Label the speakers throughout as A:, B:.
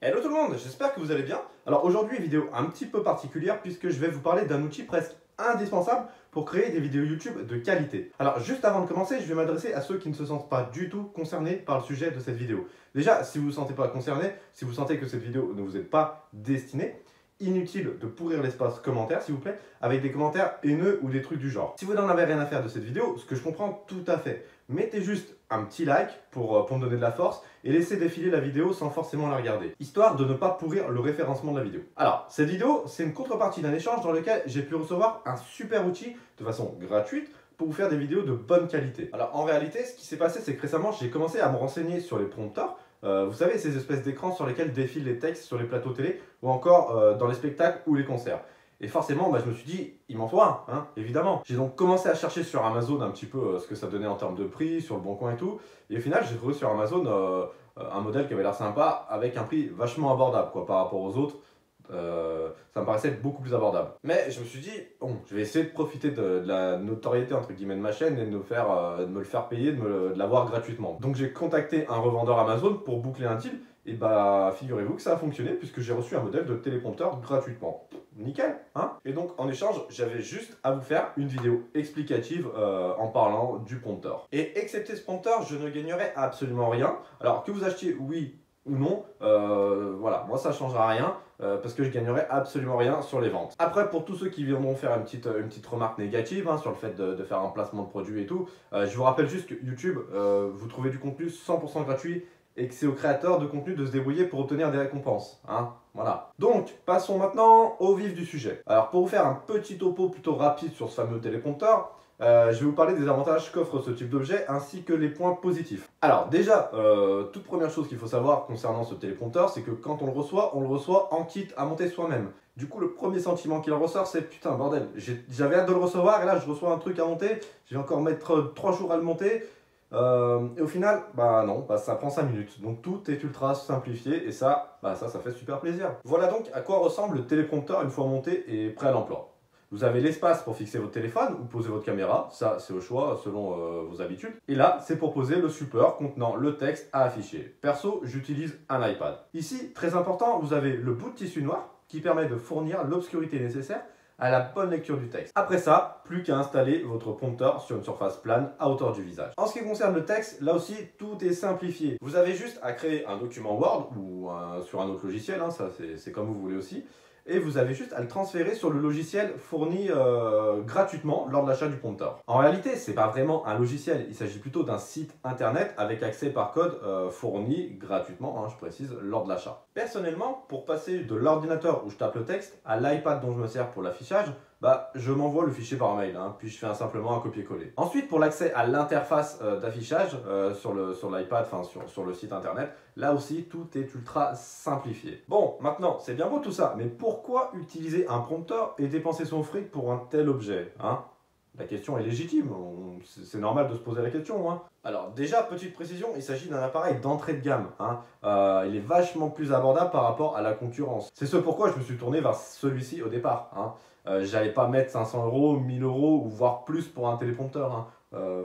A: Hello tout le monde, j'espère que vous allez bien. Alors aujourd'hui, vidéo un petit peu particulière puisque je vais vous parler d'un outil presque indispensable pour créer des vidéos YouTube de qualité. Alors juste avant de commencer, je vais m'adresser à ceux qui ne se sentent pas du tout concernés par le sujet de cette vidéo. Déjà, si vous ne vous sentez pas concerné, si vous sentez que cette vidéo ne vous est pas destinée, inutile de pourrir l'espace commentaire s'il vous plaît, avec des commentaires haineux ou des trucs du genre. Si vous n'en avez rien à faire de cette vidéo, ce que je comprends tout à fait, mettez juste un petit like pour me donner de la force et laissez défiler la vidéo sans forcément la regarder, histoire de ne pas pourrir le référencement de la vidéo. Alors, cette vidéo, c'est une contrepartie d'un échange dans lequel j'ai pu recevoir un super outil de façon gratuite pour vous faire des vidéos de bonne qualité. Alors en réalité, ce qui s'est passé, c'est que récemment, j'ai commencé à me renseigner sur les prompteurs. Vous savez, ces espèces d'écrans sur lesquels défilent les textes sur les plateaux télé ou encore dans les spectacles ou les concerts. Et forcément, je me suis dit, il m'en faut un, hein, évidemment. J'ai donc commencé à chercher sur Amazon un petit peu ce que ça donnait en termes de prix, sur le Bon Coin et tout. Et au final, j'ai trouvé sur Amazon un modèle qui avait l'air sympa avec un prix vachement abordable quoi, par rapport aux autres. Ça me paraissait beaucoup plus abordable. Mais je me suis dit, bon, je vais essayer de profiter de la notoriété entre guillemets de ma chaîne et de me le faire payer, de l'avoir gratuitement. Donc j'ai contacté un revendeur Amazon pour boucler un deal. Et bah figurez-vous que ça a fonctionné puisque j'ai reçu un modèle de téléprompteur gratuitement. Nickel, hein? Et donc en échange, j'avais juste à vous faire une vidéo explicative en parlant du prompteur. Et excepté ce prompteur, je ne gagnerai absolument rien. Alors que vous achetiez oui ou non, voilà, moi ça ne changera rien parce que je gagnerai absolument rien sur les ventes. Après, pour tous ceux qui viendront faire une petite remarque négative hein, sur le fait de faire un placement de produit et tout, je vous rappelle juste que YouTube, vous trouvez du contenu 100% gratuit et que c'est aux créateurs de contenu de se débrouiller pour obtenir des récompenses. Hein, voilà. Donc, passons maintenant au vif du sujet. Alors, pour vous faire un petit topo plutôt rapide sur ce fameux téléprompteur, je vais vous parler des avantages qu'offre ce type d'objet ainsi que les points positifs. Alors déjà, toute première chose qu'il faut savoir concernant ce téléprompteur, c'est que quand on le reçoit en kit à monter soi-même. Du coup, le premier sentiment qu'il en ressort, c'est putain, bordel, j'avais hâte de le recevoir et là, je reçois un truc à monter, je vais encore mettre 3 jours à le monter. Et au final, bah non, ça prend 5 minutes. Donc tout est ultra simplifié et ça fait super plaisir. Voilà donc à quoi ressemble le téléprompteur une fois monté et prêt à l'emploi. Vous avez l'espace pour fixer votre téléphone ou poser votre caméra, ça c'est au choix selon vos habitudes. Et là, c'est pour poser le support contenant le texte à afficher. Perso, j'utilise un iPad. Ici, très important, vous avez le bout de tissu noir qui permet de fournir l'obscurité nécessaire à la bonne lecture du texte. Après ça, plus qu'à installer votre prompteur sur une surface plane à hauteur du visage. En ce qui concerne le texte, là aussi, tout est simplifié. Vous avez juste à créer un document Word ou sur un autre logiciel, hein, ça c'est comme vous voulez aussi. Et vous avez juste à le transférer sur le logiciel fourni gratuitement lors de l'achat du prompteur. En réalité, c'est pas vraiment un logiciel, il s'agit plutôt d'un site internet avec accès par code fourni gratuitement, hein, je précise, lors de l'achat. Personnellement, pour passer de l'ordinateur où je tape le texte à l'iPad dont je me sers pour l'affichage, je m'envoie le fichier par mail, hein, puis je fais simplement un copier-coller. Ensuite, pour l'accès à l'interface d'affichage sur l'iPad, enfin sur le site internet, là aussi, tout est ultra simplifié. Bon, maintenant, c'est bien beau tout ça, mais pourquoi utiliser un prompteur et dépenser son fric pour un tel objet, hein? La question est légitime, c'est normal de se poser la question. Hein. Alors déjà, petite précision, il s'agit d'un appareil d'entrée de gamme. Hein. Il est vachement plus abordable par rapport à la concurrence. C'est ce pourquoi je me suis tourné vers celui-ci au départ. Hein. J'allais pas mettre 500 euros, 1000 euros ou voire plus pour un téléprompteur. Hein.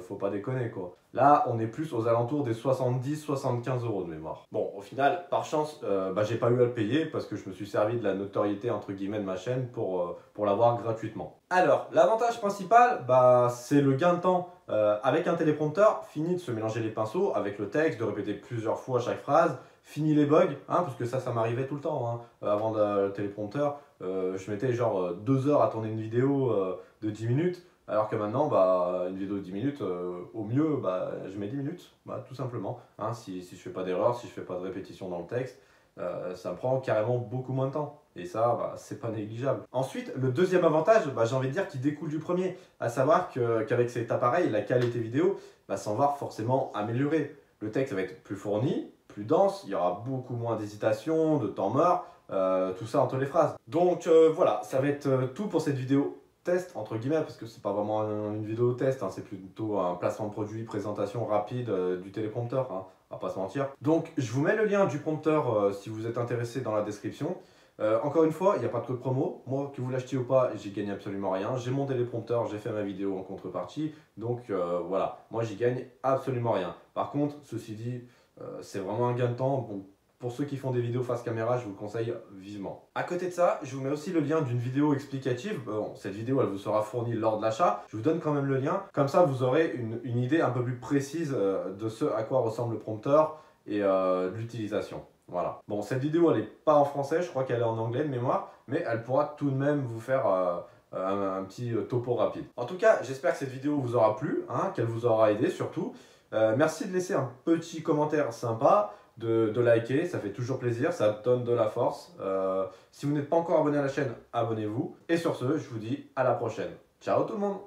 A: Faut pas déconner quoi. Là, on est plus aux alentours des 70-75 euros de mémoire. Bon, au final, par chance, j'ai pas eu à le payer parce que je me suis servi de la notoriété entre guillemets de ma chaîne pour l'avoir gratuitement. Alors, l'avantage principal, c'est le gain de temps. Avec un téléprompteur, fini de se mélanger les pinceaux avec le texte, de répéter plusieurs fois chaque phrase, fini les bugs, hein, parce que ça m'arrivait tout le temps. Hein. Avant le téléprompteur, je mettais genre 2 heures à tourner une vidéo de 10 minutes. Alors que maintenant, une vidéo de 10 minutes, au mieux, je mets 10 minutes, tout simplement. Hein, si je fais pas d'erreur, si je fais pas de répétition dans le texte, ça me prend carrément beaucoup moins de temps. Et ça, c'est pas négligeable. Ensuite, le deuxième avantage, j'ai envie de dire qu'il découle du premier, à savoir qu'avec cet appareil, la qualité vidéo s'en va forcément améliorer. Le texte va être plus fourni, plus dense, il y aura beaucoup moins d'hésitation, de temps mort, tout ça entre les phrases. Donc voilà, ça va être tout pour cette vidéo test entre guillemets parce que c'est pas vraiment une vidéo test, hein, c'est plutôt un placement de produit, présentation rapide du téléprompteur, hein, on va pas se mentir. Donc je vous mets le lien du prompteur si vous êtes intéressé dans la description. Encore une fois, il n'y a pas de code promo, moi que vous l'achetiez ou pas, j'y gagne absolument rien, j'ai mon téléprompteur, j'ai fait ma vidéo en contrepartie, donc voilà, moi j'y gagne absolument rien. Par contre, ceci dit, c'est vraiment un gain de temps, bon, pour ceux qui font des vidéos face caméra, je vous le conseille vivement. À côté de ça, je vous mets aussi le lien d'une vidéo explicative. Bon, cette vidéo, elle vous sera fournie lors de l'achat. Je vous donne quand même le lien. Comme ça, vous aurez une idée un peu plus précise de ce à quoi ressemble le prompteur et de l'utilisation. Voilà. Bon, cette vidéo, elle n'est pas en français. Je crois qu'elle est en anglais de mémoire. Mais elle pourra tout de même vous faire un petit topo rapide. En tout cas, j'espère que cette vidéo vous aura plu, hein, qu'elle vous aura aidé surtout. Merci de laisser un petit commentaire sympa. De liker, ça fait toujours plaisir, ça donne de la force. Si vous n'êtes pas encore abonné à la chaîne, abonnez-vous. Et sur ce, je vous dis à la prochaine. Ciao tout le monde!